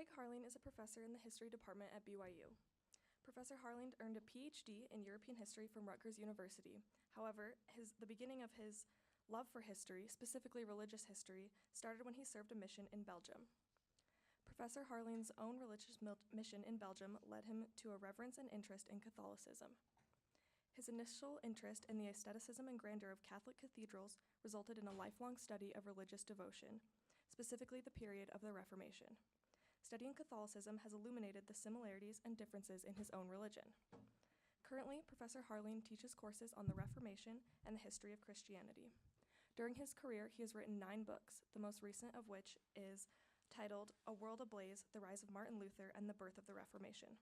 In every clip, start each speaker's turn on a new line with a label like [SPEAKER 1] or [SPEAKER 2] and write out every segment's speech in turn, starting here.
[SPEAKER 1] Craig Harline is a professor in the history department at BYU. Professor Harline earned a PhD in European history from Rutgers University. However, the beginning of his love for history, specifically religious history, started when he served a mission in Belgium. Professor Harline's own religious mission in Belgium led him to a reverence and interest in Catholicism. His initial interest in the aestheticism and grandeur of Catholic cathedrals resulted in a lifelong study of religious devotion, specifically the period of the Reformation. Studying Catholicism has illuminated the similarities and differences in his own religion. Currently, Professor Harline teaches courses on the Reformation and the history of Christianity. During his career, he has written 9 books, the most recent of which is titled A World Ablaze, The Rise of Martin Luther and the Birth of the Reformation.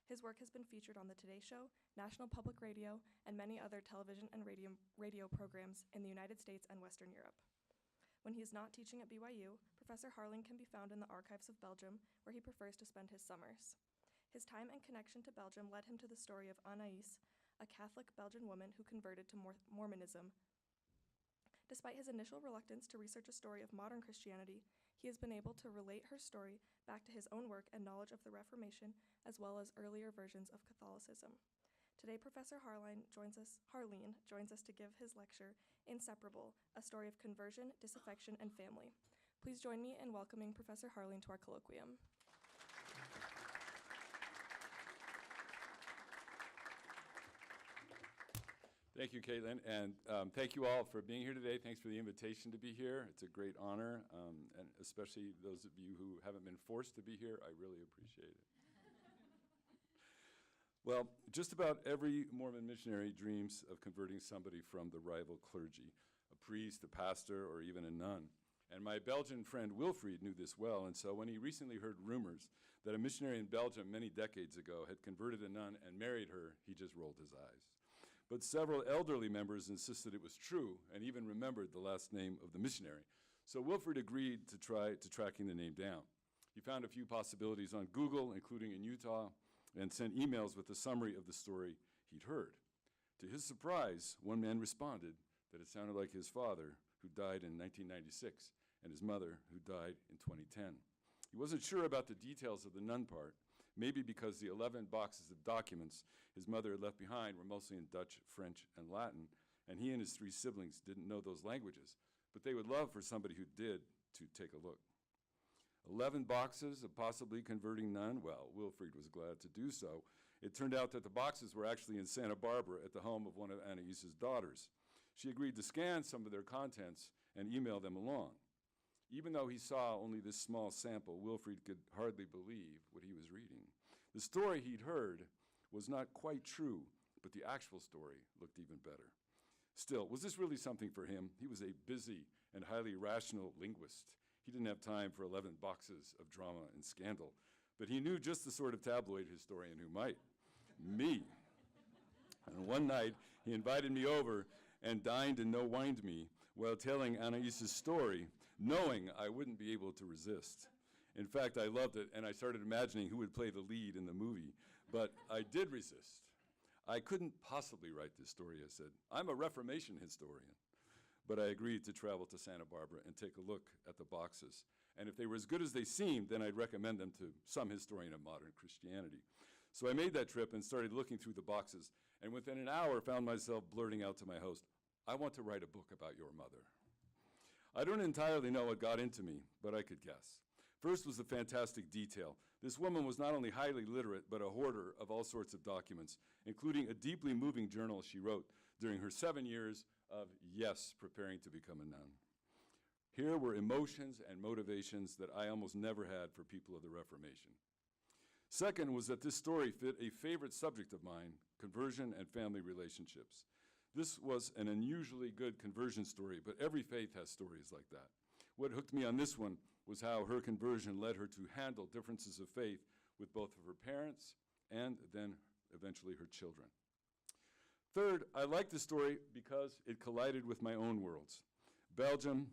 [SPEAKER 1] His work has been featured on The Today Show, National Public Radio, and many other television and radio programs in the United States and Western Europe. When he is not teaching at BYU, Professor Harline can be found in the archives of Belgium, where he prefers to spend his summers. His time and connection to Belgium led him to the story of Anaïse, a Catholic Belgian woman who converted to Mormonism. Despite his initial reluctance to research a story of modern Christianity, he has been able to relate her story back to his own work and knowledge of the Reformation, as well as earlier versions of Catholicism. Today, Professor Harline joins us to give his lecture, Inseparable, a story of conversion, disaffection, and family. Please join me in welcoming Professor Harline to our colloquium.
[SPEAKER 2] Thank you, Caitlin, and thank you all for being here today. Thanks for the invitation to be here. It's a great honor, and especially those of you who haven't been forced to be here, I really appreciate it. Well, just about every Mormon missionary dreams of converting somebody from the rival clergy, a priest, a pastor, or even a nun. And my Belgian friend Wilfried knew this well, and so when he recently heard rumors that a missionary in Belgium many decades ago had converted a nun and married her, he just rolled his eyes. But several elderly members insisted it was true and even remembered the last name of the missionary. So Wilfried agreed to try tracking the name down. He found a few possibilities on Google, including in Utah, and sent emails with a summary of the story he'd heard. To his surprise, one man responded that it sounded like his father, who died in 1996, and his mother, who died in 2010. He wasn't sure about the details of the nun part, maybe because the 11 boxes of documents his mother had left behind were mostly in Dutch, French, and Latin, and he and his 3 siblings didn't know those languages, but they would love for somebody who did to take a look. 11 boxes of possibly converting nun? Well, Wilfried was glad to do so. It turned out that the boxes were actually in Santa Barbara at the home of one of Anaïse's daughters. She agreed to scan some of their contents and email them along. Even though he saw only this small sample, Wilfried could hardly believe what he was reading. The story he'd heard was not quite true, but the actual story looked even better. Still, was this really something for him? He was a busy and highly rational linguist. He didn't have time for 11 boxes of drama and scandal, but he knew just the sort of tabloid historian who might. Me. And one night, he invited me over and dined and no-wined me while telling Anaïse's story, knowing I wouldn't be able to resist. In fact, I loved it, and I started imagining who would play the lead in the movie, but I did resist. I couldn't possibly write this story, I said. I'm a Reformation historian. But I agreed to travel to Santa Barbara and take a look at the boxes. And if they were as good as they seemed, then I'd recommend them to some historian of modern Christianity. So I made that trip and started looking through the boxes, and within an hour found myself blurting out to my host, I want to write a book about your mother. I don't entirely know what got into me, but I could guess. First was the fantastic detail. This woman was not only highly literate, but a hoarder of all sorts of documents, including a deeply moving journal she wrote during her 7 years of, yes, preparing to become a nun. Here were emotions and motivations that I almost never had for people of the Reformation. Second was that this story fit a favorite subject of mine, conversion and family relationships. This was an unusually good conversion story, but every faith has stories like that. What hooked me on this one was how her conversion led her to handle differences of faith with both of her parents and then eventually her children. Third, I liked the story because it collided with my own worlds. Belgium,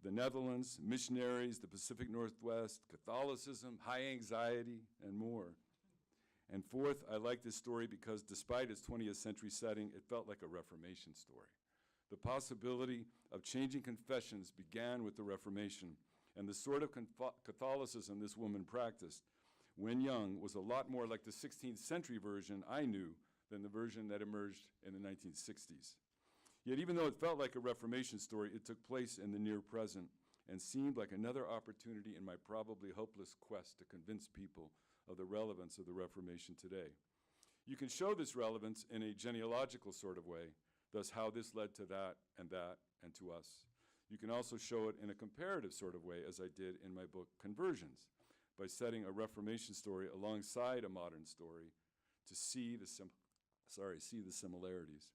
[SPEAKER 2] the Netherlands, missionaries, the Pacific Northwest, Catholicism, high anxiety, and more. And fourth, I liked this story because despite its 20th century setting, it felt like a Reformation story. The possibility of changing confessions began with the Reformation, And the sort of Catholicism this woman practiced when young was a lot more like the 16th century version I knew than the version that emerged in the 1960s. Yet even though it felt like a Reformation story, it took place in the near present and seemed like another opportunity in my probably hopeless quest to convince people of the relevance of the Reformation today. You can show this relevance in a genealogical sort of way, thus how this led to that and to us. You can also show it in a comparative sort of way, as I did in my book, Conversions, by setting a Reformation story alongside a modern story to see the similarities.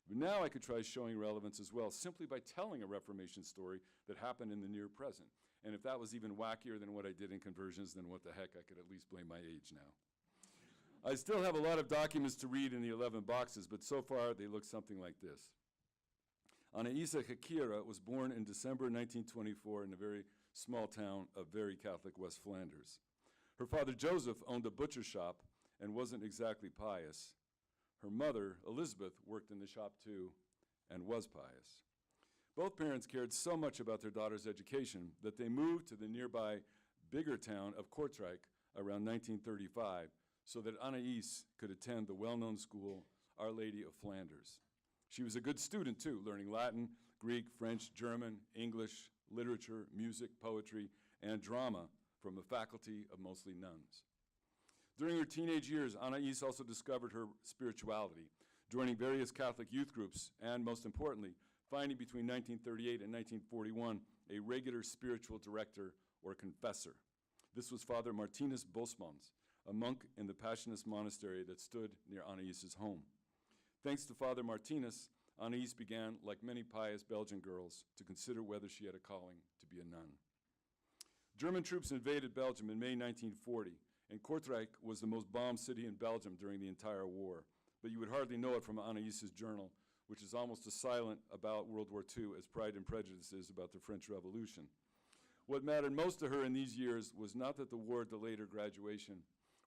[SPEAKER 2] But now I could try showing relevance as well, simply by telling a Reformation story that happened in the near present. And if that was even wackier than what I did in Conversions, then what the heck, I could at least blame my age now. I still have a lot of documents to read in the 11 boxes, but so far they look something like this. Anaïse Ghekiere was born in December 1924 in a very small town of very Catholic West Flanders. Her father Joseph owned a butcher shop and wasn't exactly pious. Her mother, Elizabeth, worked in the shop too and was pious. Both parents cared so much about their daughter's education that they moved to the nearby bigger town of Kortrijk around 1935 so that Anaïs could attend the well-known school Our Lady of Flanders. She was a good student too, learning Latin, Greek, French, German, English, literature, music, poetry, and drama from a faculty of mostly nuns. During her teenage years, Anaïs also discovered her spirituality, joining various Catholic youth groups, and most importantly, finding between 1938 and 1941 a regular spiritual director or confessor. This was Father Martinus Bosmans, a monk in the Passionist monastery that stood near Anaïs's home. Thanks to Father Martinus, Anaïs began, like many pious Belgian girls, to consider whether she had a calling to be a nun. German troops invaded Belgium in May 1940, and Kortrijk was the most bombed city in Belgium during the entire war. But you would hardly know it from Anaïs's journal, which is almost as silent about World War II as Pride and Prejudice is about the French Revolution. What mattered most to her in these years was not that the war delayed her graduation,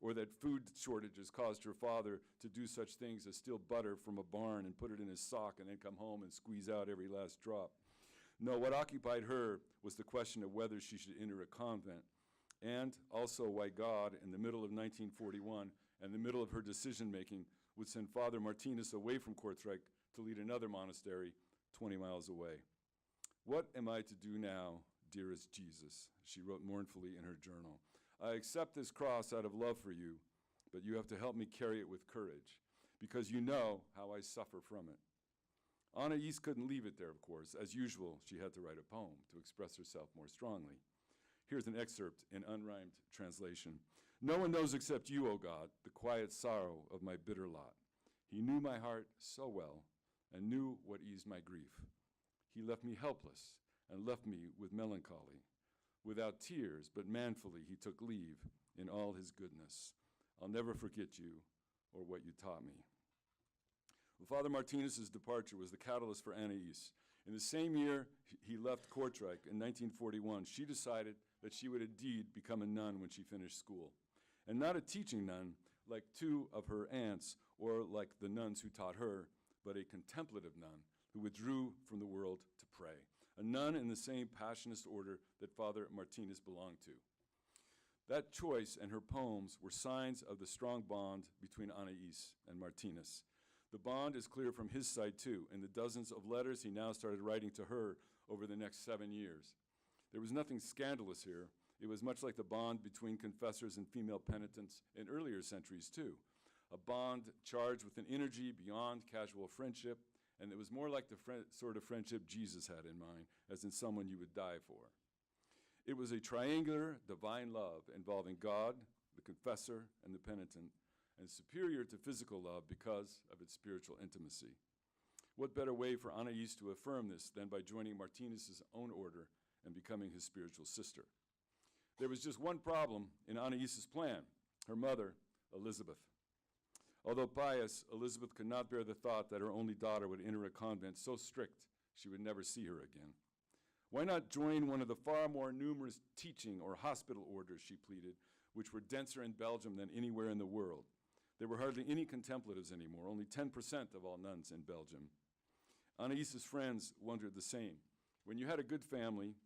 [SPEAKER 2] or that food shortages caused her father to do such things as steal butter from a barn and put it in his sock and then come home and squeeze out every last drop. No, what occupied her was the question of whether she should enter a convent, and also why God, in the middle of 1941, and the middle of her decision-making, would send Father Martinus away from Kortrijk to lead another monastery 20 miles away. "What am I to do now, dearest Jesus?" she wrote mournfully in her journal. "I accept this cross out of love for you, but you have to help me carry it with courage, because you know how I suffer from it." Anaïs couldn't leave it there, of course. As usual, she had to write a poem to express herself more strongly. Here's an excerpt in unrhymed translation. "No one knows except you, O God, the quiet sorrow of my bitter lot. He knew my heart so well and knew what eased my grief. He left me helpless and left me with melancholy. Without tears, but manfully, he took leave in all his goodness. I'll never forget you or what you taught me." Well, Father Martinus' departure was the catalyst for Anaïs. In the same year he left Kortrijk, in 1941, she decided that she would indeed become a nun when she finished school. And not a teaching nun like two of her aunts or like the nuns who taught her, but a contemplative nun who withdrew from the world to pray. A nun in the same Passionist order that Father Martinus belonged to. That choice and her poems were signs of the strong bond between Anaïs and Martinus. The bond is clear from his side too, in the dozens of letters he now started writing to her over the next 7 years. There was nothing scandalous here. It was much like the bond between confessors and female penitents in earlier centuries too. A bond charged with an energy beyond casual friendship, and it was more like the sort of friendship Jesus had in mind, as in someone you would die for. It was a triangular divine love involving God, the confessor, and the penitent, and superior to physical love because of its spiritual intimacy. What better way for Anaïs to affirm this than by joining Martinus' own order and becoming his spiritual sister? There was just one problem in Anaïs' plan, her mother, Elizabeth. Although pious, Elizabeth could not bear the thought that her only daughter would enter a convent so strict she would never see her again. Why not join one of the far more numerous teaching or hospital orders, she pleaded, which were denser in Belgium than anywhere in the world. There were hardly any contemplatives anymore, only 10% of all nuns in Belgium. Anaïs' friends wondered the same. When you had a good family,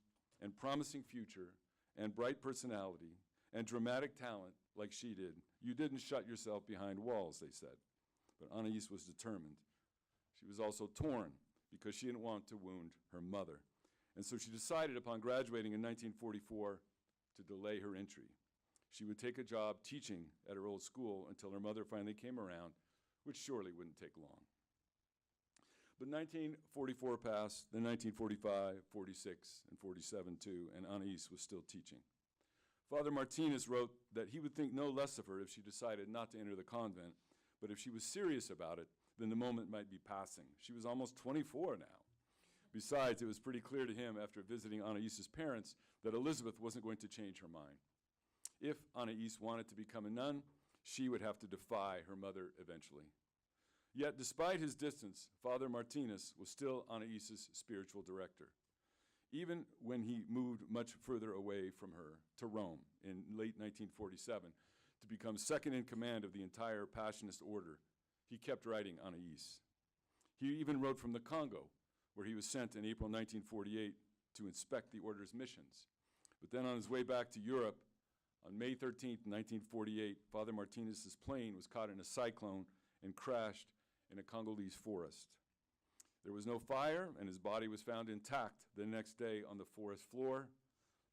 [SPEAKER 2] and promising future and bright personality and dramatic talent like she did, you didn't shut yourself behind walls, they said. But Anaïse was determined. She was also torn because she didn't want to wound her mother. And so she decided upon graduating in 1944 to delay her entry. She would take a job teaching at her old school until her mother finally came around, which surely wouldn't take long. But 1944 passed, then 1945, 46, and 47 too, and Anaïse was still teaching. Father Martinez wrote that he would think no less of her if she decided not to enter the convent, but if she was serious about it, then the moment might be passing. She was almost 24 now. Besides, it was pretty clear to him after visiting Anaïs's parents that Elizabeth wasn't going to change her mind. If Anaïse wanted to become a nun, she would have to defy her mother eventually. Yet, despite his distance, Father Martinez was still Anaïs's spiritual director, even when he moved much further away from her to Rome in late 1947 to become second in command of the entire Passionist order. He kept writing Anaïse. He even wrote from the Congo, where he was sent in April 1948 to inspect the order's missions. But then on his way back to Europe, on May 13, 1948, Father Martinez's plane was caught in a cyclone and crashed in a Congolese forest. There was no fire, and his body was found intact the next day on the forest floor,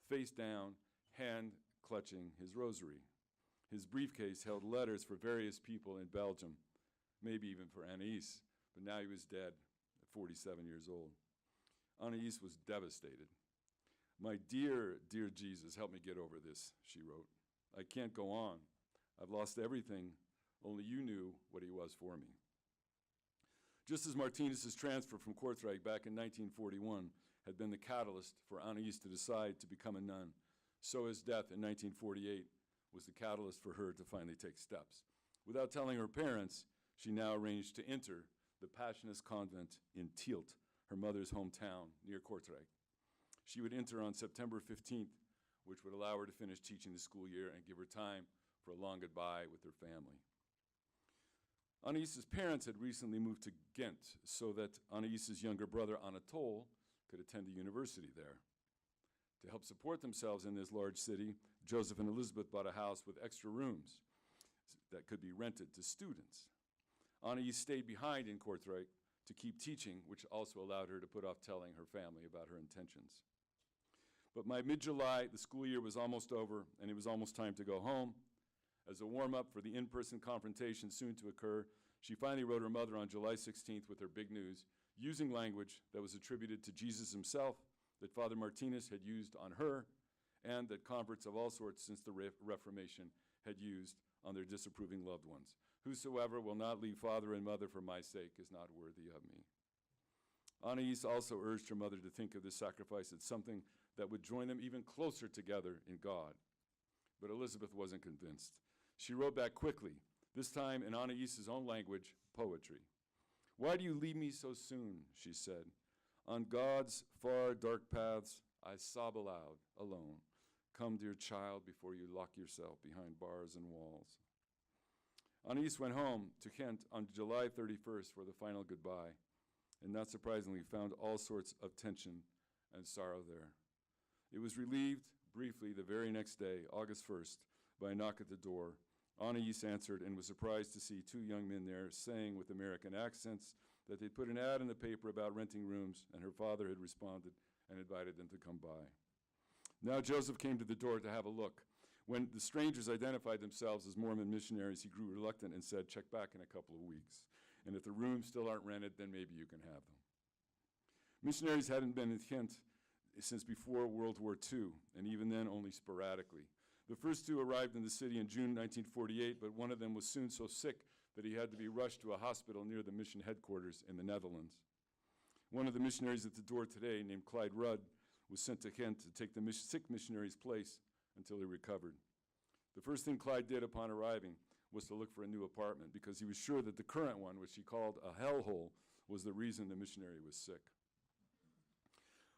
[SPEAKER 2] face down, hand clutching his rosary. His briefcase held letters for various people in Belgium, maybe even for Anaïse, but now he was dead at 47 years old. Anaïse was devastated. "My dear, dear Jesus, help me get over this," she wrote. "I can't go on. I've lost everything. Only you knew what he was for me." Just as Martinez's transfer from Kortrijk back in 1941 had been the catalyst for Anaïse to decide to become a nun, so his death in 1948 was the catalyst for her to finally take steps. Without telling her parents, she now arranged to enter the Passionist convent in Tielt, her mother's hometown near Kortrijk. She would enter on September 15th, which would allow her to finish teaching the school year and give her time for a long goodbye with her family. Anaïs's parents had recently moved to Ghent so that Anaïs's younger brother Anatole could attend the university there. To help support themselves in this large city, Joseph and Elizabeth bought a house with extra rooms that could be rented to students. Anaïse stayed behind in Kortrijk to keep teaching, which also allowed her to put off telling her family about her intentions. But by mid-July, the school year was almost over, and it was almost time to go home. As a warm-up for the in-person confrontation soon to occur, she finally wrote her mother on July 16th with her big news, using language that was attributed to Jesus himself, that Father Martinez had used on her, and that converts of all sorts since the Reformation had used on their disapproving loved ones. "Whosoever will not leave father and mother for my sake is not worthy of me." Anaïse also urged her mother to think of this sacrifice as something that would join them even closer together in God. But Elizabeth wasn't convinced. She wrote back quickly, this time in Anaïs's own language, poetry. "Why do you leave me so soon?" she said. "On God's far dark paths I sob aloud, alone. Come, dear child, before you lock yourself behind bars and walls." Anaïse went home to Ghent on July 31st for the final goodbye, and not surprisingly found all sorts of tension and sorrow there. It was relieved briefly the very next day, August 1st, by a knock at the door. Anaïse answered and was surprised to see two young men there saying with American accents that they'd put an ad in the paper about renting rooms, and her father had responded and invited them to come by. Now Joseph came to the door to have a look. When the strangers identified themselves as Mormon missionaries, he grew reluctant and said, "Check back in a couple of weeks. And if the rooms still aren't rented, then maybe you can have them." Missionaries hadn't been in Ghent since before World War II, and even then only sporadically. The first two arrived in the city in June 1948, but one of them was soon so sick that he had to be rushed to a hospital near the mission headquarters in the Netherlands. One of the missionaries at the door today, named Clyde Rudd, was sent to Ghent to take the sick missionary's place until he recovered. The first thing Clyde did upon arriving was to look for a new apartment because he was sure that the current one, which he called a hellhole, was the reason the missionary was sick.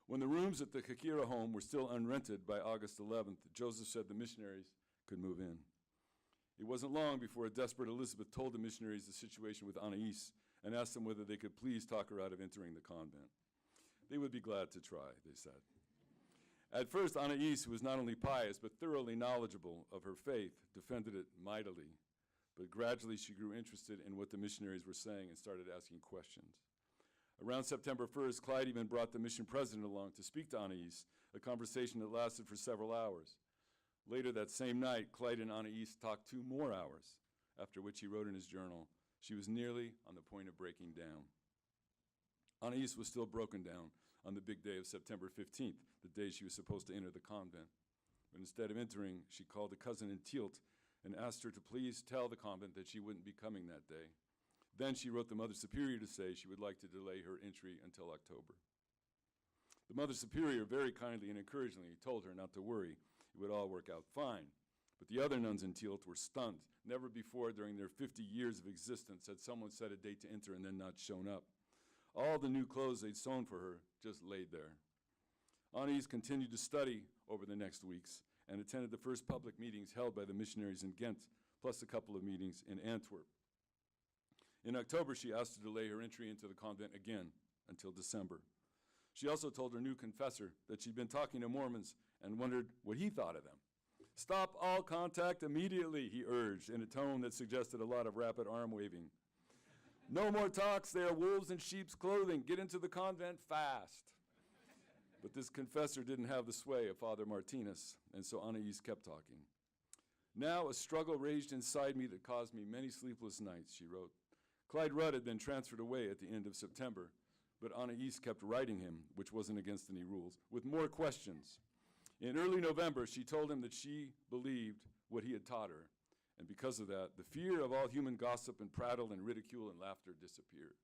[SPEAKER 2] When the rooms at the Ghekiere home were still unrented by August 11th, Joseph said the missionaries could move in. It wasn't long before a desperate Elizabeth told the missionaries the situation with Anaïse and asked them whether they could please talk her out of entering the convent. They would be glad to try, they said. At first, Anaïse, who was not only pious but thoroughly knowledgeable of her faith, defended it mightily. But gradually she grew interested in what the missionaries were saying and started asking questions. Around September 1st, Clyde even brought the mission president along to speak to Anaïse, a conversation that lasted for several hours. Later that same night, Clyde and Anaïse talked 2 more hours, after which he wrote in his journal, she was nearly on the point of breaking down. Anaïse was still broken down on the big day of September 15th, the day she was supposed to enter the convent. But instead of entering, she called a cousin in Tielt and asked her to please tell the convent that she wouldn't be coming that day. Then she wrote the Mother Superior to say she would like to delay her entry until October. The Mother Superior very kindly and encouragingly told her not to worry. It would all work out fine. But the other nuns in Tielt were stunned. Never before during their 50 years of existence had someone set a date to enter and then not shown up. All the new clothes they'd sewn for her just laid there. Anaïse continued to study over the next weeks and attended the first public meetings held by the missionaries in Ghent, plus a couple of meetings in Antwerp. In October, she asked to delay her entry into the convent again until December. She also told her new confessor that she'd been talking to Mormons and wondered what he thought of them. "Stop all contact immediately," he urged, in a tone that suggested a lot of rapid arm waving. "No more talks, they are wolves in sheep's clothing. Get into the convent fast." But this confessor didn't have the sway of Father Martinez, and so Anaïse kept talking. "Now a struggle raged inside me that caused me many sleepless nights," she wrote. Clyde Rudd had been transferred away at the end of September, but Anaïse kept writing him, which wasn't against any rules, with more questions. In early November, she told him that she believed what he had taught her, and because of that, the fear of all human gossip and prattle and ridicule and laughter disappeared.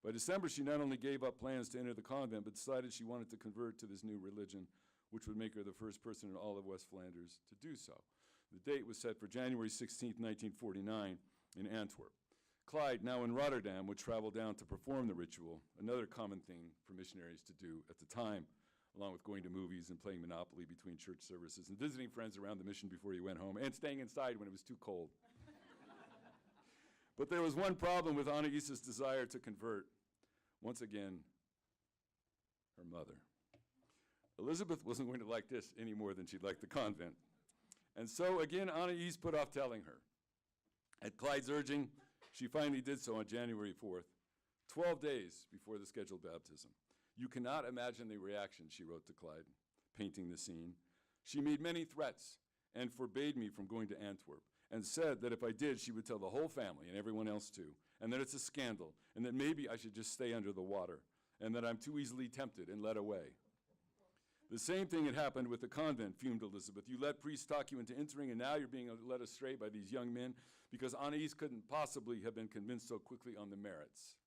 [SPEAKER 2] By December, she not only gave up plans to enter the convent, but decided she wanted to convert to this new religion, which would make her the first person in all of West Flanders to do so. The date was set for January 16, 1949, in Antwerp. Clyde, now in Rotterdam, would travel down to perform the ritual, another common thing for missionaries to do at the time, along with going to movies and playing Monopoly between church services and visiting friends around the mission before you went home and staying inside when it was too cold. But there was one problem with Anaïse's desire to convert. Once again, her mother. Elizabeth wasn't going to like this any more than she'd like the convent. And so again, Anaïse put off telling her. At Clyde's urging, she finally did so on January 4th, 12 days before the scheduled baptism. "You cannot imagine the reaction," she wrote to Clyde, painting the scene. "She made many threats and forbade me from going to Antwerp, and said that if I did, she would tell the whole family and everyone else too, and that it's a scandal, and that maybe I should just stay under the water, and that I'm too easily tempted and led away." The same thing had happened with the convent, fumed Elizabeth. "You let priests talk you into entering, and now you're being led astray by these young men because Anaïse couldn't possibly have been convinced so quickly on the merits."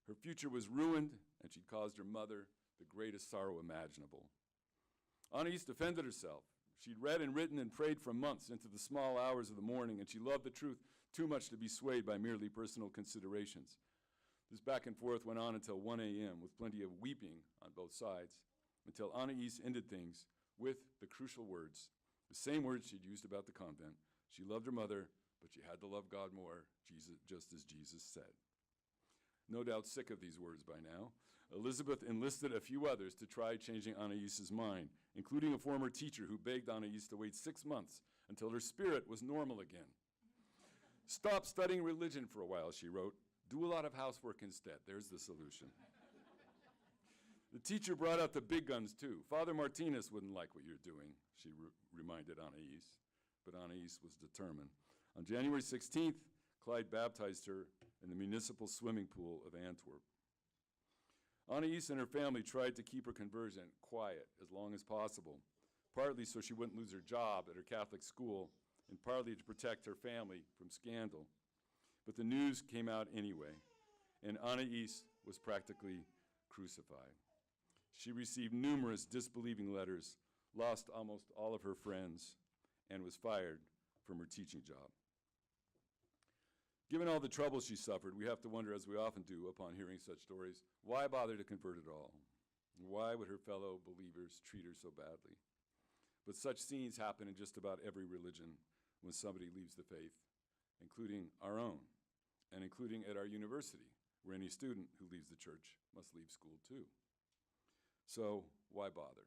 [SPEAKER 2] Her future was ruined, and she'd caused her mother the greatest sorrow imaginable. Anaïse defended herself. She'd read and written and prayed for months into the small hours of the morning, and she loved the truth too much to be swayed by merely personal considerations. This back and forth went on until 1 a.m. with plenty of weeping on both sides, until Anaïse ended things with the crucial words, the same words she'd used about the convent. She loved her mother, but she had to love God more, just as Jesus said. No doubt sick of these words by now, Elizabeth enlisted a few others to try changing Anaïse's mind, including a former teacher who begged Anaïse to wait 6 months until her spirit was normal again. "Stop studying religion for a while," she wrote. "Do a lot of housework instead. There's the solution." The teacher brought out the big guns too. "Father Martinez wouldn't like what you're doing," she reminded Anaïse, but Anaïse was determined. On January 16th, Clyde baptized her in the municipal swimming pool of Antwerp. Anaïse and her family tried to keep her conversion quiet as long as possible, partly so she wouldn't lose her job at her Catholic school, and partly to protect her family from scandal. But the news came out anyway, and Anaïse was practically crucified. She received numerous disbelieving letters, lost almost all of her friends, and was fired from her teaching job. Given all the trouble she suffered, we have to wonder, as we often do upon hearing such stories, why bother to convert at all? Why would her fellow believers treat her so badly? But such scenes happen in just about every religion when somebody leaves the faith, including our own, and including at our university, where any student who leaves the church must leave school too. So why bother?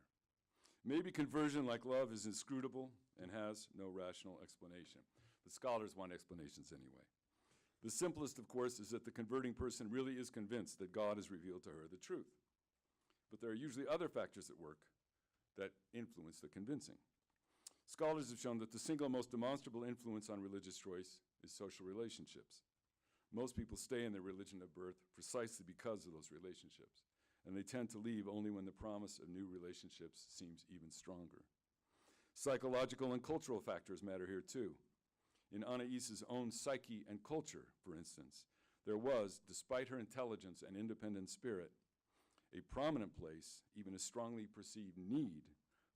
[SPEAKER 2] Maybe conversion, like love, is inscrutable and has no rational explanation. But scholars want explanations anyway. The simplest, of course, is that the converting person really is convinced that God has revealed to her the truth. But there are usually other factors at work that influence the convincing. Scholars have shown that the single most demonstrable influence on religious choice is social relationships. Most people stay in their religion of birth precisely because of those relationships, and they tend to leave only when the promise of new relationships seems even stronger. Psychological and cultural factors matter here too. In Anaïse's own psyche and culture, for instance, there was, despite her intelligence and independent spirit, a prominent place, even a strongly perceived need,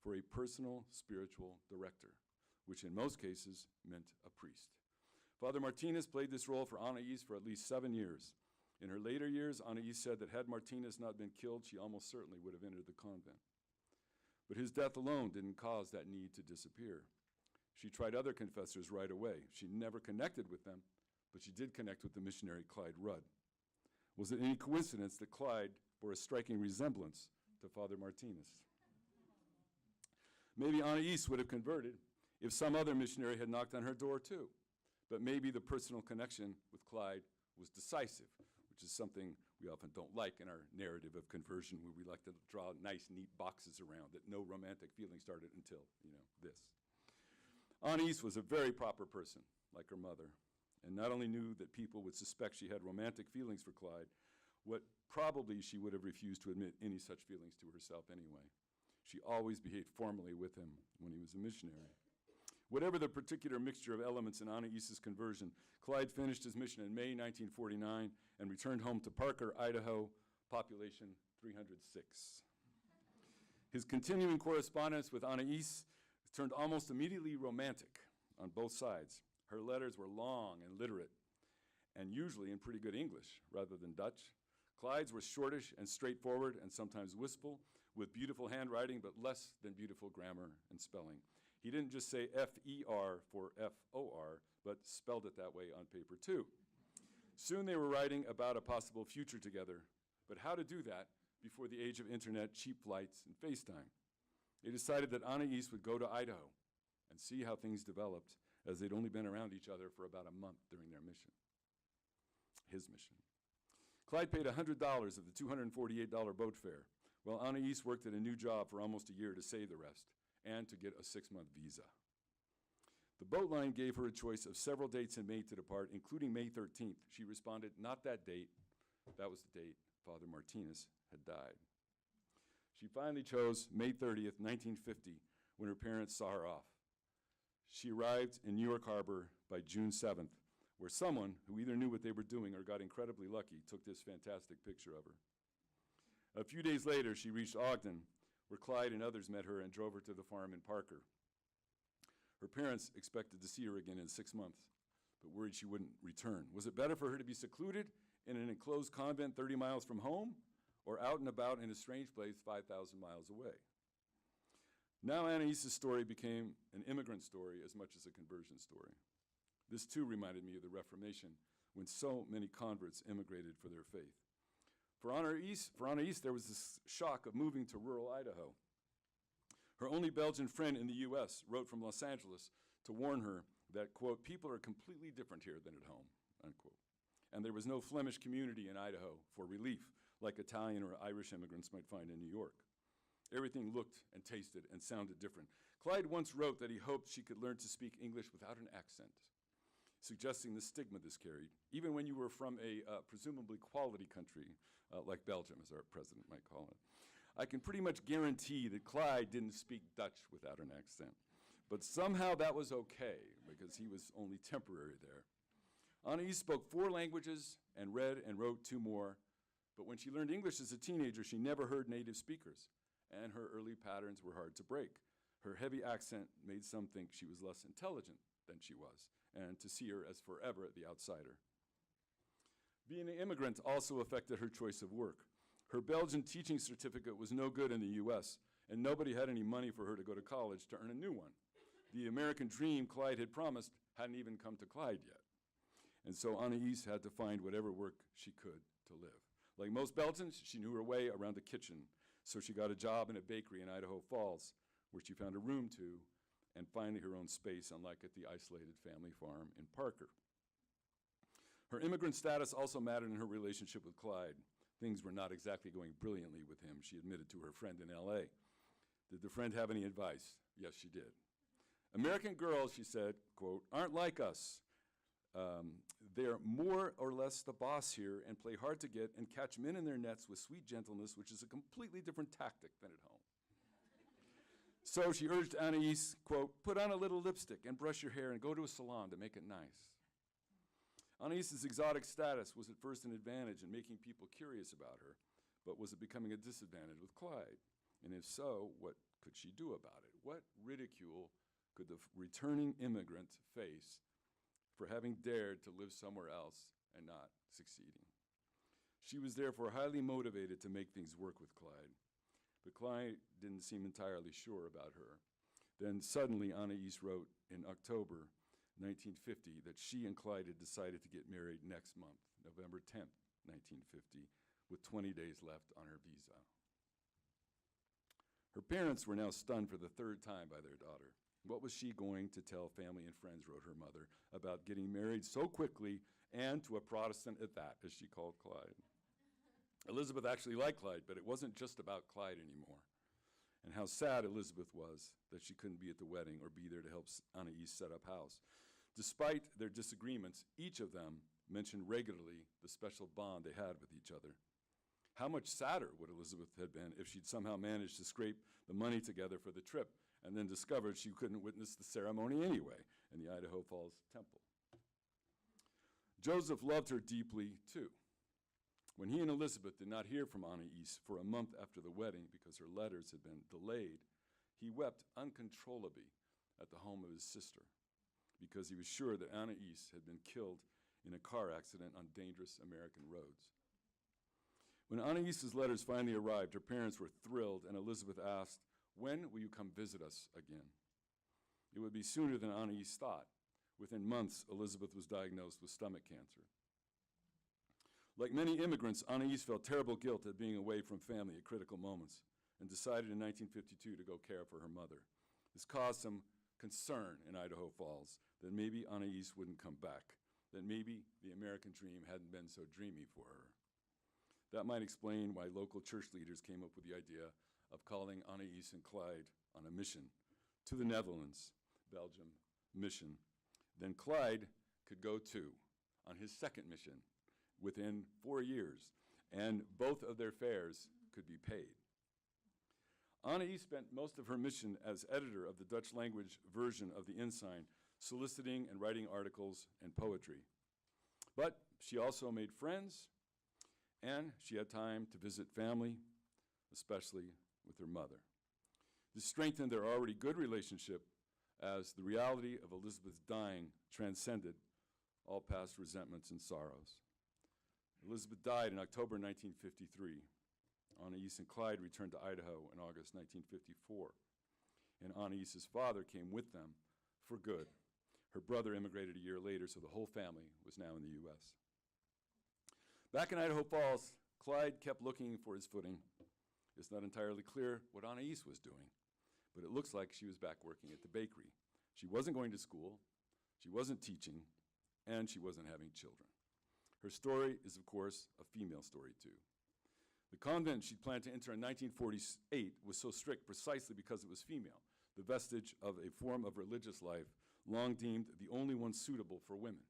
[SPEAKER 2] for a personal spiritual director, which in most cases meant a priest. Father Martinez played this role for Anaïse for at least 7 years. In her later years, Anaïse said that had Martinez not been killed, she almost certainly would have entered the convent. But his death alone didn't cause that need to disappear. She tried other confessors right away. She never connected with them, but she did connect with the missionary Clyde Rudd. Was it any coincidence that Clyde bore a striking resemblance to Father Martinez? Maybe Anaïse would have converted if some other missionary had knocked on her door too. But maybe the personal connection with Clyde was decisive, which is something we often don't like in our narrative of conversion, where we like to draw nice, neat boxes around that no romantic feeling started until, this. Anaïse was a very proper person, like her mother, and not only knew that people would suspect she had romantic feelings for Clyde, what probably she would have refused to admit any such feelings to herself anyway. She always behaved formally with him when he was a missionary. Whatever the particular mixture of elements in Anaïse's conversion, Clyde finished his mission in May 1949 and returned home to Parker, Idaho, population 306. His continuing correspondence with Anaïse turned almost immediately romantic on both sides. Her letters were long and literate, and usually in pretty good English rather than Dutch. Clyde's were shortish and straightforward and sometimes wistful, with beautiful handwriting but less than beautiful grammar and spelling. He didn't just say F-E-R for F-O-R, but spelled it that way on paper too. Soon they were writing about a possible future together, but how to do that before the age of internet, cheap flights, and FaceTime? They decided that Anaïse would go to Idaho and see how things developed, as they'd only been around each other for about a month during their mission, his mission. Clyde paid $100 of the $248 boat fare, while Anaïse worked at a new job for almost a year to save the rest and to get a 6-month visa. The boat line gave her a choice of several dates in May to depart, including May 13th. She responded, not that date. That was the date Father Martinez had died. She finally chose May 30th, 1950, when her parents saw her off. She arrived in New York Harbor by June 7th, where someone who either knew what they were doing or got incredibly lucky took this fantastic picture of her. A few days later, she reached Ogden, where Clyde and others met her and drove her to the farm in Parker. Her parents expected to see her again in 6 months, but worried she wouldn't return. Was it better for her to be secluded in an enclosed convent 30 miles from home, or out and about in a strange place 5,000 miles away? Now Anaïse's story became an immigrant story as much as a conversion story. This too reminded me of the Reformation, when so many converts immigrated for their faith. For Anaïse, there was this shock of moving to rural Idaho. Her only Belgian friend in the US wrote from Los Angeles to warn her that, quote, people are completely different here than at home, unquote. And there was no Flemish community in Idaho for relief, like Italian or Irish immigrants might find in New York. Everything looked and tasted and sounded different. Clyde once wrote that he hoped she could learn to speak English without an accent, suggesting the stigma this carried, even when you were from a presumably quality country like Belgium, as our president might call it. I can pretty much guarantee that Clyde didn't speak Dutch without an accent. But somehow that was okay, because he was only temporary there. Anaïse spoke 4 languages and read and wrote 2 more, but when she learned English as a teenager, she never heard native speakers, and her early patterns were hard to break. Her heavy accent made some think she was less intelligent than she was, and to see her as forever the outsider. Being an immigrant also affected her choice of work. Her Belgian teaching certificate was no good in the US, and nobody had any money for her to go to college to earn a new one. The American dream Clyde had promised hadn't even come to Clyde yet. And so Anaïse had to find whatever work she could to live. Like most Belgians, she knew her way around the kitchen, So she got a job in a bakery in Idaho Falls, where she found a room and finally her own space, unlike at the isolated family farm in Parker. Her immigrant status also mattered in her relationship with Clyde. Things were not exactly going brilliantly with him, she admitted to her friend in LA. Did the friend have any advice? Yes, she did. American girls, she said, quote, aren't like us. They're more or less the boss here and play hard to get and catch men in their nets with sweet gentleness, which is a completely different tactic than at home. So she urged Anaïse, quote, put on a little lipstick and brush your hair and go to a salon to make it nice. Anaïs's exotic status was at first an advantage in making people curious about her, but was it becoming a disadvantage with Clyde? And if so, what could she do about it? What ridicule could the returning immigrant face for having dared to live somewhere else and not succeeding? She was therefore highly motivated to make things work with Clyde, but Clyde didn't seem entirely sure about her. Then suddenly Anaïse wrote in October 1950 that she and Clyde had decided to get married next month, November 10th, 1950, with 20 days left on her visa. Her parents were now stunned for the third time by their daughter. What was she going to tell family and friends, wrote her mother, about getting married so quickly and to a Protestant at that, as she called Clyde? Elizabeth actually liked Clyde, but it wasn't just about Clyde anymore. And how sad Elizabeth was that she couldn't be at the wedding or be there to help Anaïse set up house. Despite their disagreements, each of them mentioned regularly the special bond they had with each other. How much sadder would Elizabeth have been if she'd somehow managed to scrape the money together for the trip and then discovered she couldn't witness the ceremony anyway in the Idaho Falls temple. Joseph loved her deeply, too. When he and Elizabeth did not hear from Anaïse for a month after the wedding because her letters had been delayed, he wept uncontrollably at the home of his sister because he was sure that Anaïse had been killed in a car accident on dangerous American roads. When Anaïse's letters finally arrived, her parents were thrilled, and Elizabeth asked, when will you come visit us again? It would be sooner than Anaïse thought. Within months, Elizabeth was diagnosed with stomach cancer. Like many immigrants, Anaïse felt terrible guilt at being away from family at critical moments and decided in 1952 to go care for her mother. This caused some concern in Idaho Falls that maybe Anaïse wouldn't come back, that maybe the American dream hadn't been so dreamy for her. That might explain why local church leaders came up with the idea of calling Anaïse and Clyde on a mission to the Netherlands, Belgium mission. Then Clyde could go too on his second mission within 4 years, and both of their fares could be paid. Anaïse spent most of her mission as editor of the Dutch language version of the Ensign, soliciting and writing articles and poetry. But she also made friends, and she had time to visit family, especially with her mother. This strengthened their already good relationship as the reality of Elizabeth's dying transcended all past resentments and sorrows. Elizabeth died in October 1953. Anaïse and Clyde returned to Idaho in August 1954, and Anaïse's father came with them for good. Her brother immigrated a year later, so the whole family was now in the U.S. Back in Idaho Falls, Clyde kept looking for his footing. It's not entirely clear what Anaïse was doing, but it looks like she was back working at the bakery. She wasn't going to school, she wasn't teaching, and she wasn't having children. Her story is, of course, a female story, too. The convent she'd planned to enter in 1948 was so strict precisely because it was female, the vestige of a form of religious life long deemed the only one suitable for women.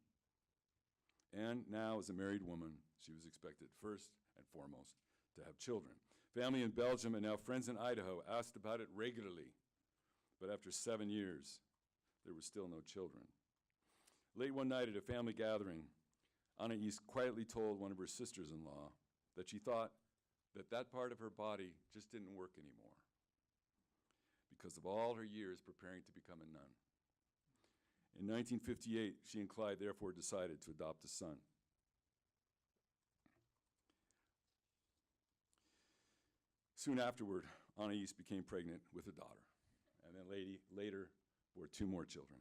[SPEAKER 2] And now, as a married woman, she was expected first and foremost to have children. Family in Belgium and now friends in Idaho asked about it regularly, but after 7 years, there were still no children. Late one night at a family gathering, Anaïse quietly told one of her sisters-in-law that she thought that that part of her body just didn't work anymore because of all her years preparing to become a nun. In 1958, she and Clyde therefore decided to adopt a son. Soon afterward, Anaïse became pregnant with a daughter, and then later bore 2 more children.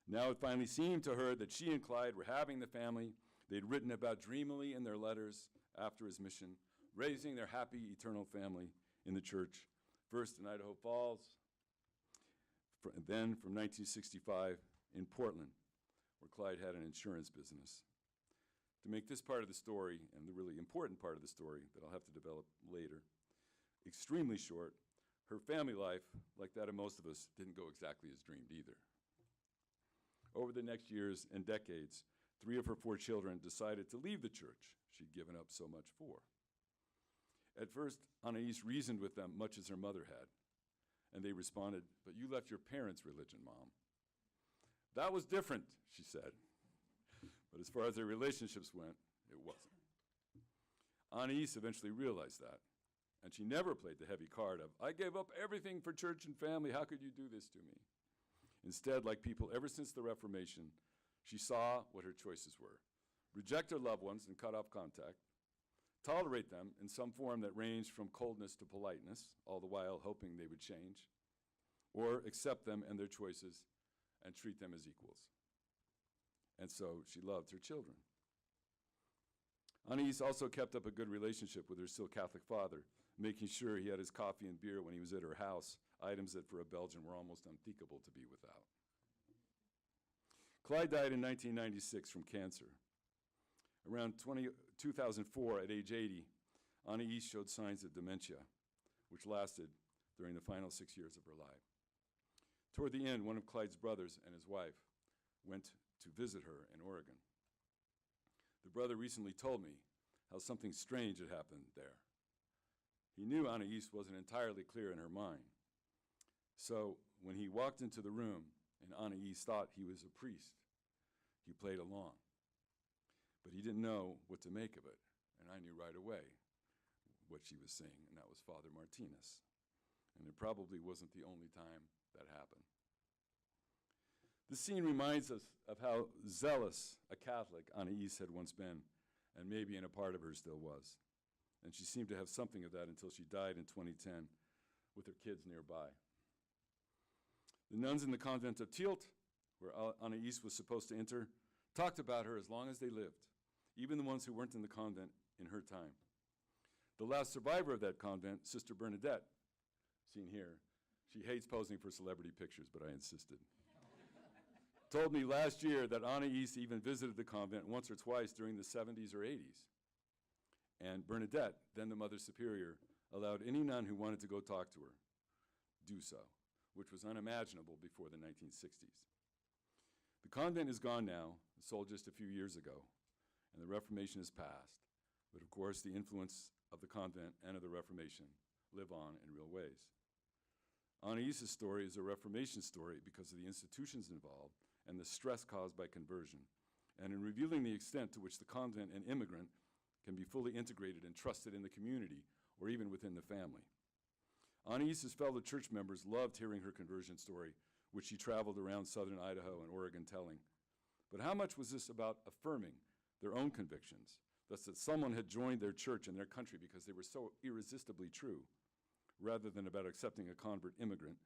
[SPEAKER 2] Now it finally seemed to her that she and Clyde were having the family they'd written about dreamily in their letters after his mission, raising their happy eternal family in the church, first in Idaho Falls, then from 1965 in Portland, where Clyde had an insurance business. To make this part of the story, and the really important part of the story that I'll have to develop later, extremely short, her family life, like that of most of us, didn't go exactly as dreamed either. Over the next years and decades, 3 of her 4 children decided to leave the church she'd given up so much for. At first, Anaïse reasoned with them much as her mother had, and they responded, "But you left your parents' religion, Mom." "That was different," she said. But as far as their relationships went, it wasn't. Anaïse eventually realized that, and she never played the heavy card of, "I gave up everything for church and family, how could you do this to me?" Instead, like people ever since the Reformation, she saw what her choices were: reject her loved ones and cut off contact, tolerate them in some form that ranged from coldness to politeness, all the while hoping they would change, or accept them and their choices and treat them as equals. And so she loved her children. Anaïse also kept up a good relationship with her still Catholic father, making sure he had his coffee and beer when he was at her house, items that for a Belgian were almost unthinkable to be without. Clyde died in 1996 from cancer. Around 2004, at age 80, Anaïse showed signs of dementia, which lasted during the final 6 years of her life. Toward the end, one of Clyde's brothers and his wife went to visit her in Oregon. The brother recently told me how something strange had happened there. He knew Anaïse wasn't entirely clear in her mind. So when he walked into the room and Anaïse thought he was a priest, he played along. But he didn't know what to make of it, and I knew right away what she was saying, and that was Father Martinez. And it probably wasn't the only time that happened. The scene reminds us of how zealous a Catholic Anaïse had once been, and maybe in a part of her still was. And she seemed to have something of that until she died in 2010 with her kids nearby. The nuns in the convent of Tielt, where Anaïse was supposed to enter, talked about her as long as they lived, even the ones who weren't in the convent in her time. The last survivor of that convent, Sister Bernadette, seen here, she hates posing for celebrity pictures, but I insisted, told me last year that Anaïse even visited the convent once or twice during the 70s or 80s. And Bernadette, then the Mother Superior, allowed any nun who wanted to go talk to her do so, which was unimaginable before the 1960s. The convent is gone now, sold just a few years ago, and the Reformation has passed. But of course, the influence of the convent and of the Reformation live on in real ways. Anaïse's story is a Reformation story because of the institutions involved and the stress caused by conversion, and in revealing the extent to which the convent and immigrant can be fully integrated and trusted in the community or even within the family. Anaïse's fellow church members loved hearing her conversion story, which she traveled around southern Idaho and Oregon telling. But how much was this about affirming their own convictions, thus that someone had joined their church and their country because they were so irresistibly true, rather than about accepting a convert immigrant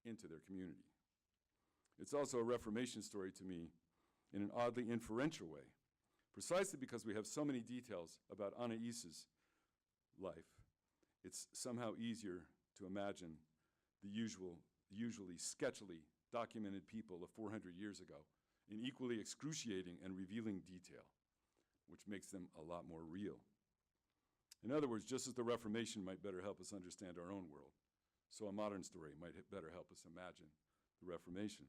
[SPEAKER 2] into their community? It's also a Reformation story to me in an oddly inferential way, precisely because we have so many details about Anaïse's life. It's somehow easier to imagine the usually sketchily documented people of 400 years ago in equally excruciating and revealing detail, which makes them a lot more real. In other words, just as the Reformation might better help us understand our own world, so a modern story might better help us imagine the Reformation,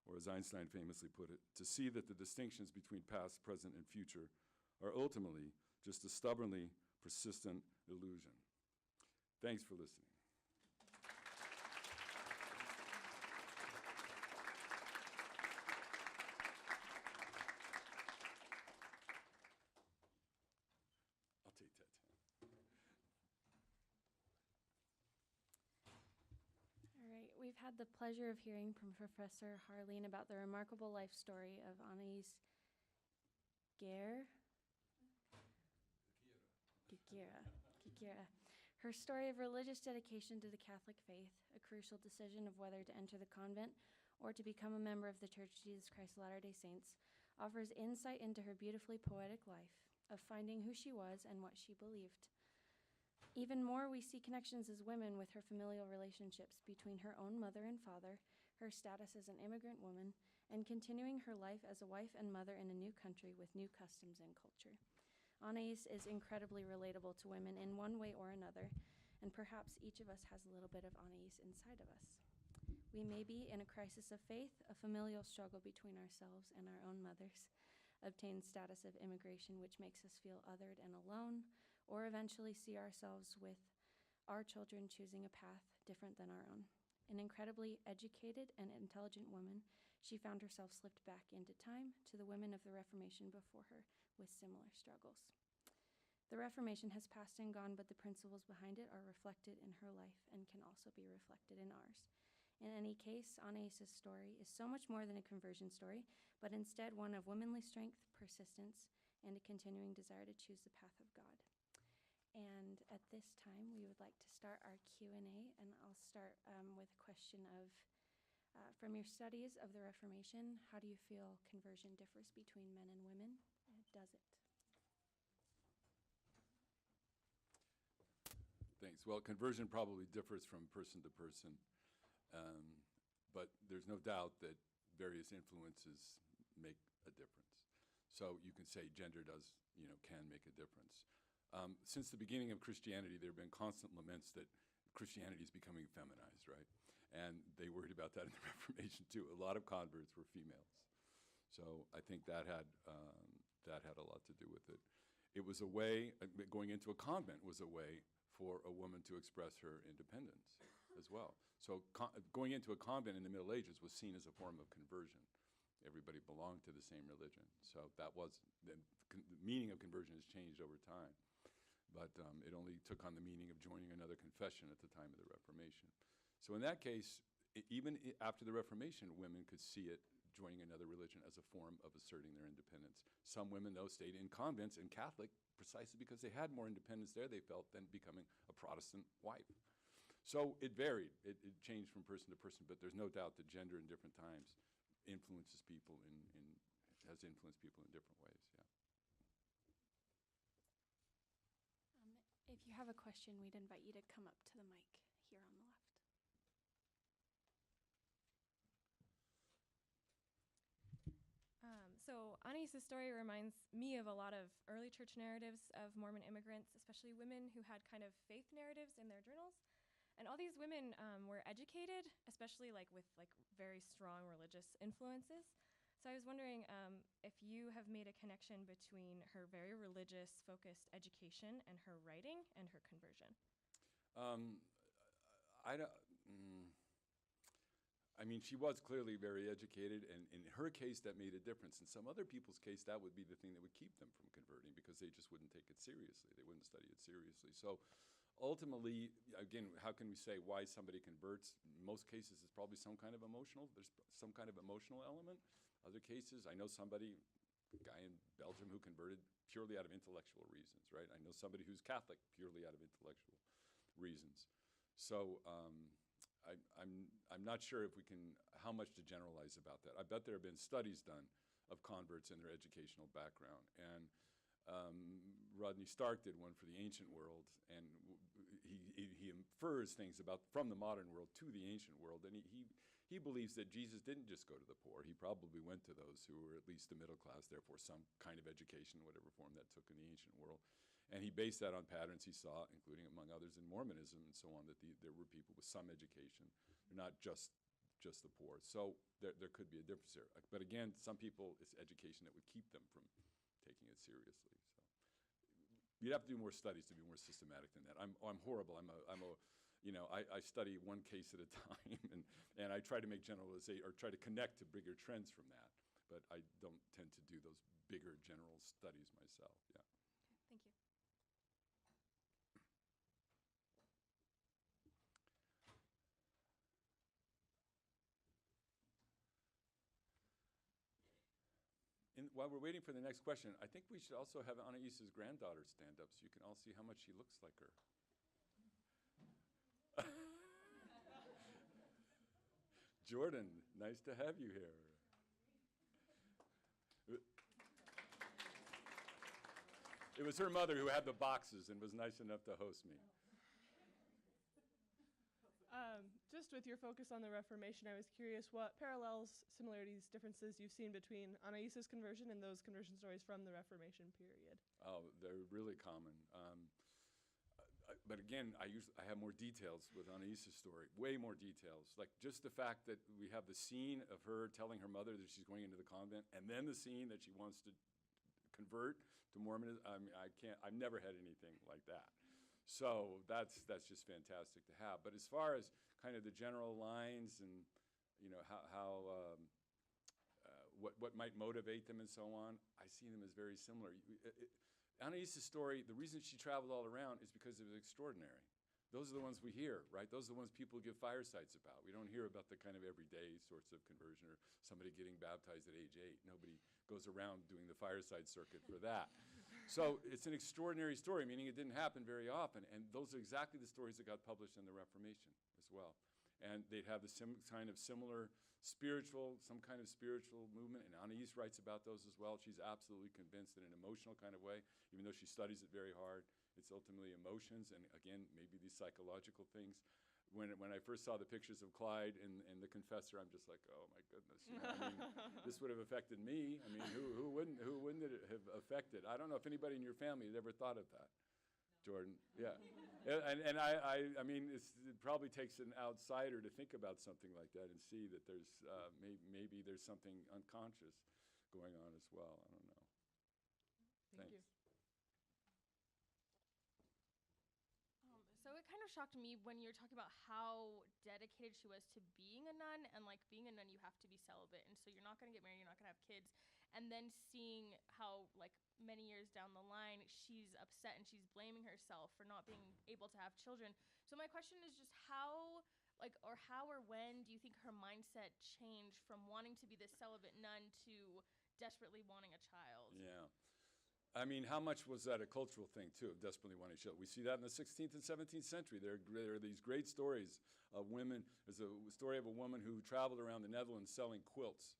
[SPEAKER 2] or as Einstein famously put it, to see that the distinctions between past, present, and future are ultimately just a stubbornly persistent illusion. Thanks for listening. I'll take that.
[SPEAKER 3] All right, we've had the pleasure of hearing from Professor Harline about the remarkable life story of Anaïse Ghekiere. Her story of religious dedication to the Catholic faith, a crucial decision of whether to enter the convent or to become a member of the Church of Jesus Christ of Latter-day Saints, offers insight into her beautifully poetic life of finding who she was and what she believed. Even more, we see connections as women with her familial relationships between her own mother and father, her status as an immigrant woman, and continuing her life as a wife and mother in a new country with new customs and culture. Anaïse is incredibly relatable to women in one way or another, and perhaps each of us has a little bit of Anaïse inside of us. We may be in a crisis of faith, a familial struggle between ourselves and our own mothers, obtain status of immigration which makes us feel othered and alone, or eventually see ourselves with our children choosing a path different than our own. An incredibly educated and intelligent woman, she found herself slipped back into time to the women of the Reformation before her with similar struggles. The Reformation has passed and gone, but the principles behind it are reflected in her life and can also be reflected in ours. In any case, Anaïse's story is so much more than a conversion story, but instead one of womanly strength, persistence, and a continuing desire to choose the path of God. And at this time, we would like to start our Q&A, and I'll start with a question of, from your studies of the Reformation, how do you feel conversion differs between men and women? Does it?
[SPEAKER 2] Thanks. Well, conversion probably differs from person to person, but there's no doubt that various influences make a difference. So you can say gender can make a difference. Since the beginning of Christianity, there have been constant laments that Christianity is becoming feminized, right? And they worried about that in the Reformation too. A lot of converts were females, so I think that had a lot to do with it. It was a way, going into a convent was a way for a woman to express her independence as well. So going into a convent in the Middle Ages was seen as a form of conversion. Everybody belonged to the same religion, so that was the meaning of conversion has changed over time. But it only took on the meaning of joining another confession at the time of the Reformation. So in that case, even after the Reformation, women could see it, joining another religion, as a form of asserting their independence. Some women, though, stayed in convents and Catholic precisely because they had more independence there, they felt, than becoming a Protestant wife. So it varied. It changed from person to person, but there's no doubt that gender in different times influences people has influenced people in different ways, yeah.
[SPEAKER 3] If you have a question, we'd invite you to come up to the mic here on the left.
[SPEAKER 4] So Anaïse's story reminds me of a lot of early church narratives of Mormon immigrants, especially women who had kind of faith narratives in their journals. And all these women were educated, especially with very strong religious influences. So I was wondering if you have made a connection between her very religious focused education and her writing and her conversion.
[SPEAKER 2] I mean, she was clearly very educated, and in her case, that made a difference. In some other people's case, that would be the thing that would keep them from converting because they just wouldn't take it seriously. They wouldn't study it seriously. So ultimately, again, how can we say why somebody converts? In most cases, it's probably there's some kind of emotional element. Other cases, I know somebody, a guy in Belgium who converted purely out of intellectual reasons, right? I know somebody who's Catholic purely out of intellectual reasons. So I'm not sure if we can, how much to generalize about that. I bet there have been studies done of converts and their educational background. And Rodney Stark did one for the ancient world, and he infers things from the modern world to the ancient world. And he believes that Jesus didn't just go to the poor. He probably went to those who were at least the middle class, therefore some kind of education, whatever form that took in the ancient world. And he based that on patterns he saw, including among others in Mormonism and so on, that there were people with some education, not just the poor. So there could be a difference there. But again, some people, it's education that would keep them from taking it seriously. So you'd have to do more studies to be more systematic than that. I'm horrible. I study one case at a time, and I try to make generalization or try to connect to bigger trends from that. But I don't tend to do those bigger general studies myself. Yeah.
[SPEAKER 4] Thank you.
[SPEAKER 2] While we're waiting for the next question, I think we should also have Anaïse's granddaughter stand up so you can all see how much she looks like her. Jordan, nice to have you here. It was her mother who had the boxes and was nice enough to host me.
[SPEAKER 5] Just with your focus on the Reformation, I was curious what parallels, similarities, differences you've seen between Anaïse's conversion and those conversion stories from the Reformation period.
[SPEAKER 2] Oh, they're really common. But again, I have more details with Anaïse's story, way more details. Like just the fact that we have the scene of her telling her mother that she's going into the convent, and then the scene that she wants to convert to Mormonism. I mean, I've never had anything like that. So that's just fantastic to have. But as far as kind of the general lines and what might motivate them and so on, I see them as very similar. Anaïse's story, the reason she traveled all around is because it was extraordinary. Those are the ones we hear, right? Those are the ones people give firesides about. We don't hear about the kind of everyday sorts of conversion or somebody getting baptized at age 8. Nobody goes around doing the fireside circuit for that. So it's an extraordinary story, meaning it didn't happen very often. And those are exactly the stories that got published in the Reformation as well. And they'd have the kind of similar some kind of spiritual movement. And Anaïse writes about those as well. She's absolutely convinced in an emotional kind of way, even though she studies it very hard. It's ultimately emotions, and again, maybe these psychological things. When I first saw the pictures of Clyde and the confessor, I'm just like, oh my goodness, I mean, this would have affected me. I mean, who wouldn't it have affected? I don't know if anybody in your family had ever thought of that, Jordan. Yeah, and I mean, it probably takes an outsider to think about something like that and see that there's maybe there's something unconscious going on as well. I don't know.
[SPEAKER 5] Thank you.
[SPEAKER 6] So it kind of shocked me when you're talking about how dedicated she was to being a nun, and like being a nun, you have to be celibate, and so you're not going to get married, you're not going to have kids, and then seeing how like many years down the line she's upset and she's blaming herself for not being able to have children. So my question is just how or when do you think her mindset changed from wanting to be this celibate nun to desperately wanting a child?
[SPEAKER 2] Yeah. I mean, how much was that a cultural thing, too, of desperately wanting children? We see that in the 16th and 17th century. There are these great stories of women. There's a story of a woman who traveled around the Netherlands selling quilts.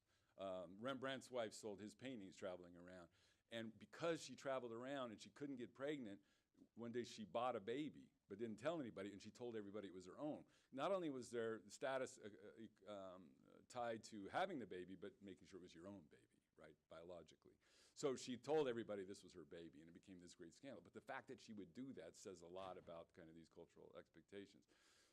[SPEAKER 2] Rembrandt's wife sold his paintings traveling around. And because she traveled around and she couldn't get pregnant, one day she bought a baby but didn't tell anybody, and she told everybody it was her own. Not only was there status tied to having the baby, but making sure it was your own baby, right, biologically. So she told everybody this was her baby, and it became this great scandal. But the fact that she would do that says a lot about kind of these cultural expectations.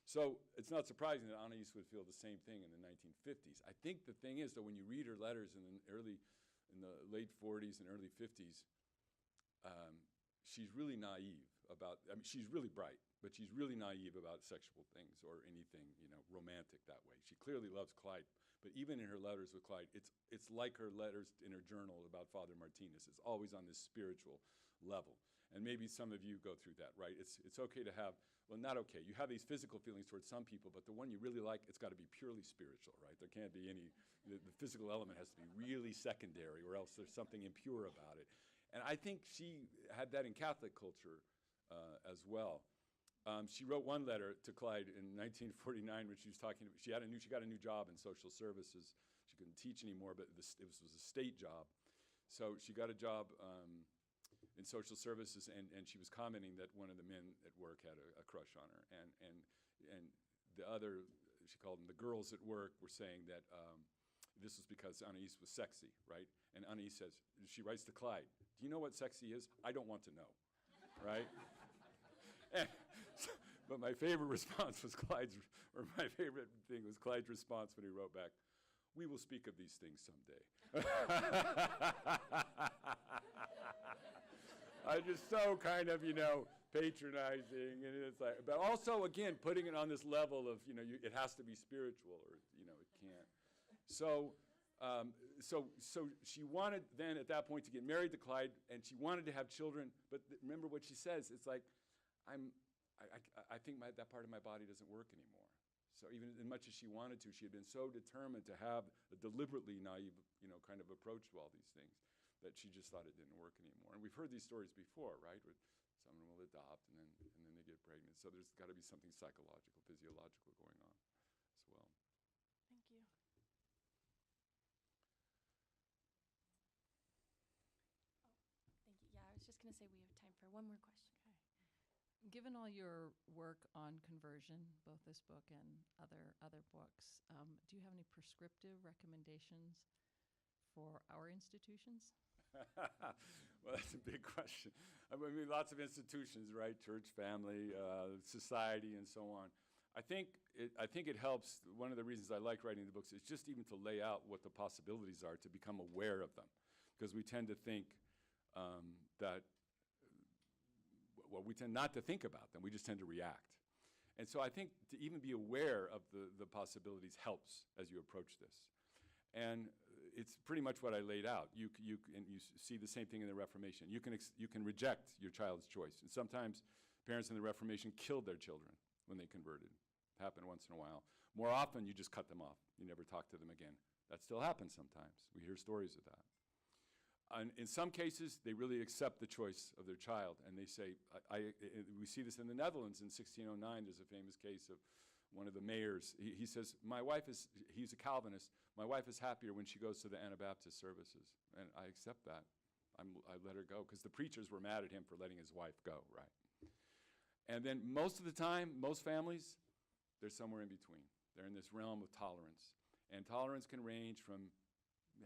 [SPEAKER 2] So it's not surprising that Anaïse would feel the same thing in the 1950s. I think the thing is that when you read her letters in the late 40s and early 50s, she's really naive about, I mean, she's really bright, but she's really naive about sexual things or anything, romantic that way. She clearly loves Clyde, but even in her letters with Clyde, it's like her letters in her journal about Father Martinez. It's always on this spiritual level. And maybe some of you go through that, right? It's okay to have, well, not okay. You have these physical feelings towards some people, but the one you really like, it's got to be purely spiritual, right? There can't be the physical element has to be really secondary, or else there's something impure about it. And I think she had that in Catholic culture as well. She wrote one letter to Clyde in 1949 when she was talking. She got a new job in social services. She couldn't teach anymore, but it was a state job. So she got a job in social services, and she was commenting that one of the men at work had a crush on her, and the other, she called them the girls at work, were saying that this was because Anaïse was sexy, right? And Anaïse says, she writes to Clyde, do you know what sexy is? I don't want to know, right? But my favorite response was my favorite thing was Clyde's response when he wrote back, we will speak of these things someday. I just so kind of, patronizing, and it's like, but also again, putting it on this level of, it has to be spiritual, or, it can't. So she wanted then at that point to get married to Clyde, and she wanted to have children, but remember what she says, it's like, I think that part of my body doesn't work anymore. So even as much as she wanted to, she had been so determined to have a deliberately naive, kind of approach to all these things that she just thought it didn't work anymore. And we've heard these stories before, right? Where someone will adopt and then they get pregnant. So there's got to be something psychological, physiological going on as well.
[SPEAKER 6] Thank you.
[SPEAKER 3] Thank you. Yeah, I was just going to say we have time for one more question.
[SPEAKER 6] Okay.
[SPEAKER 7] given all your work on conversion, both this book and other books, do you have any prescriptive recommendations for our institutions?
[SPEAKER 2] Well, that's a big question. I mean, lots of institutions, right? Church, family, society, and so on. I think it helps. One of the reasons I like writing the books is just even to lay out what the possibilities are, to become aware of them, because we tend to think we tend not to think about them. We just tend to react. And so I think to even be aware of the possibilities helps as you approach this. And it's pretty much what I laid out. You see the same thing in the Reformation. You can reject your child's choice. And sometimes parents in the Reformation killed their children when they converted. It happened once in a while. More often, you just cut them off. You never talk to them again. That still happens sometimes. We hear stories of that. And in some cases, they really accept the choice of their child, and they say, we see this in the Netherlands in 1609. There's a famous case of one of the mayors. He says, he's a Calvinist, my wife is happier when she goes to the Anabaptist services. And I accept that. I let her go, because the preachers were mad at him for letting his wife go, right? And then most of the time, most families, they're somewhere in between. They're in this realm of tolerance. And tolerance can range from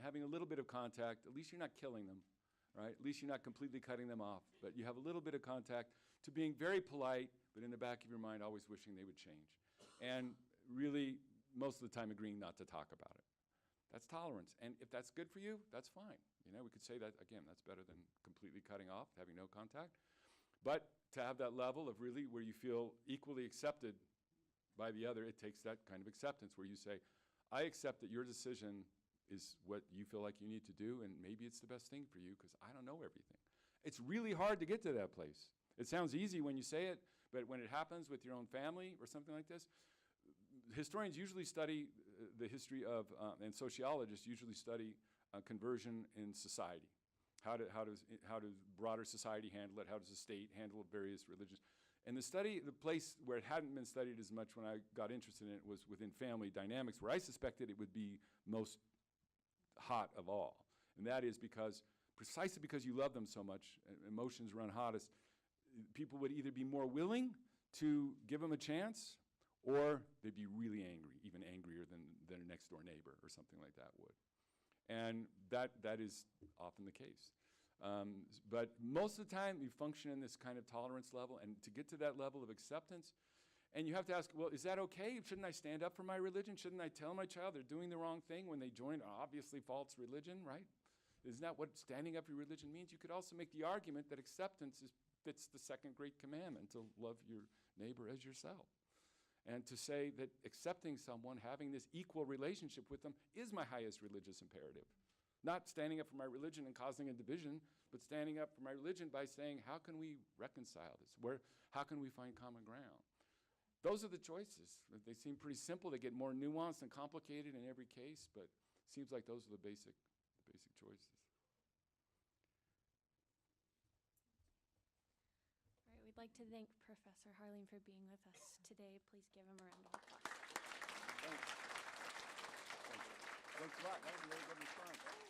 [SPEAKER 2] having a little bit of contact. At least you're not killing them, right? At least you're not completely cutting them off. But you have a little bit of contact, to being very polite, but in the back of your mind always wishing they would change. And really, most of the time agreeing not to talk about it. That's tolerance. And if that's good for you, that's fine. You know, we could say that, again, that's better than completely cutting off, having no contact. But to have that level of really where you feel equally accepted by the other, it takes that kind of acceptance where you say, I accept that your decision is what you feel like you need to do, and maybe it's the best thing for you because I don't know everything. It's really hard to get to that place. It sounds easy when you say it, but when it happens with your own family or something like this, historians usually study the history of, and sociologists usually study conversion in society. How does broader society handle it? How does the state handle various religions? And the place where it hadn't been studied as much when I got interested in it was within family dynamics, where I suspected it would be most hot of all. And that is precisely because you love them so much, emotions run hottest, people would either be more willing to give them a chance, or they'd be really angry, even angrier than their next door neighbor or something like that would. And that is often the case. But most of the time, you function in this kind of tolerance level, and to get to that level of acceptance, and you have to ask, well, is that okay? Shouldn't I stand up for my religion? Shouldn't I tell my child they're doing the wrong thing when they join an obviously false religion, right? Isn't that what standing up for your religion means? You could also make the argument that acceptance fits the second great commandment, to love your neighbor as yourself. And to say that accepting someone, having this equal relationship with them, is my highest religious imperative. Not standing up for my religion and causing a division, but standing up for my religion by saying, how can we reconcile this? How can we find common ground? Those are the choices. They seem pretty simple. They get more nuanced and complicated in every case, but it seems like those are the basic choices.
[SPEAKER 3] All right, we'd like to thank Professor Harline for being with us today. Please give him a round of applause.
[SPEAKER 2] Thanks. Thanks a lot. That was a really good response.